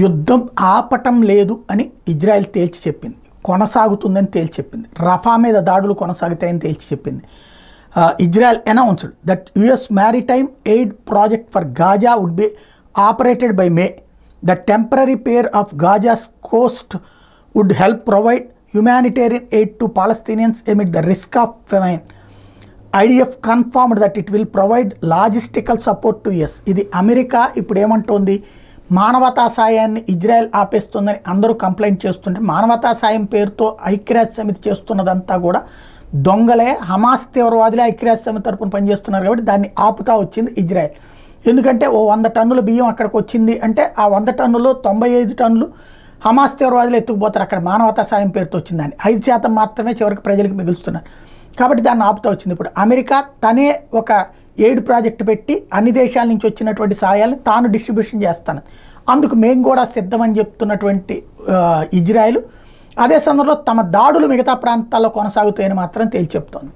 యుద్ధం ఆపటం లేదు అని ఇజ్రాయెల్ తేల్చి చెప్పింది, కొనసాగుతుందని తేల్చి చెప్పింది. రఫా మీద దాడులు కొనసాగుతాయని తేల్చి చెప్పింది. Israel announced that US maritime aid project for Gaza would be operated by May. The temporary pier off Gaza's coast would help provide humanitarian aid to Palestinians amid the risk of famine. IDF confirmed that it will provide logistical support to US. ఇది America ఇప్పుడు ఏమంటోంది, మానవతా సాయాన్ని Israel ఆపేస్తుందని అందరూ complaint చేస్తుంటే మానవతా సాయం పేరుతో ఐక్యరాజ్య సమితి చేస్తున్నదంతా కూడా దొంగలే, హమాస్ తీవ్రవాదులే ఐక్యరాజ్య సమితి తరపున పనిచేస్తున్నారు. కాబట్టి దాన్ని ఆపుతా వచ్చింది ఇజ్రాయెల్. ఎందుకంటే 100 టన్నుల బియ్యం అక్కడికి వచ్చింది అంటే ఆ 100 టన్నులో 95 టన్నులు హమాస్ తీవ్రవాదులు ఎత్తుకుపోతారు. అక్కడ మానవతా సాయం పేరుతో వచ్చిందని 5% మాత్రమే చివరికి ప్రజలకు మిగులుస్తున్నారు. కాబట్టి దాన్ని ఆపుతా వచ్చింది. ఇప్పుడు అమెరికా తనే ఒక ఎయిడ్ ప్రాజెక్టు పెట్టి అన్ని దేశాల నుంచి వచ్చినటువంటి సాయాలను తాను డిస్ట్రిబ్యూషన్ చేస్తాను, అందుకు మేము కూడా సిద్ధమని చెప్తున్నటువంటి ఇజ్రాయెల్ అదే సందర్భంలో తమ దాడులు మిగతా ప్రాంతాల్లో కొనసాగుతాయని మాత్రం తేల్చి చెప్తోంది.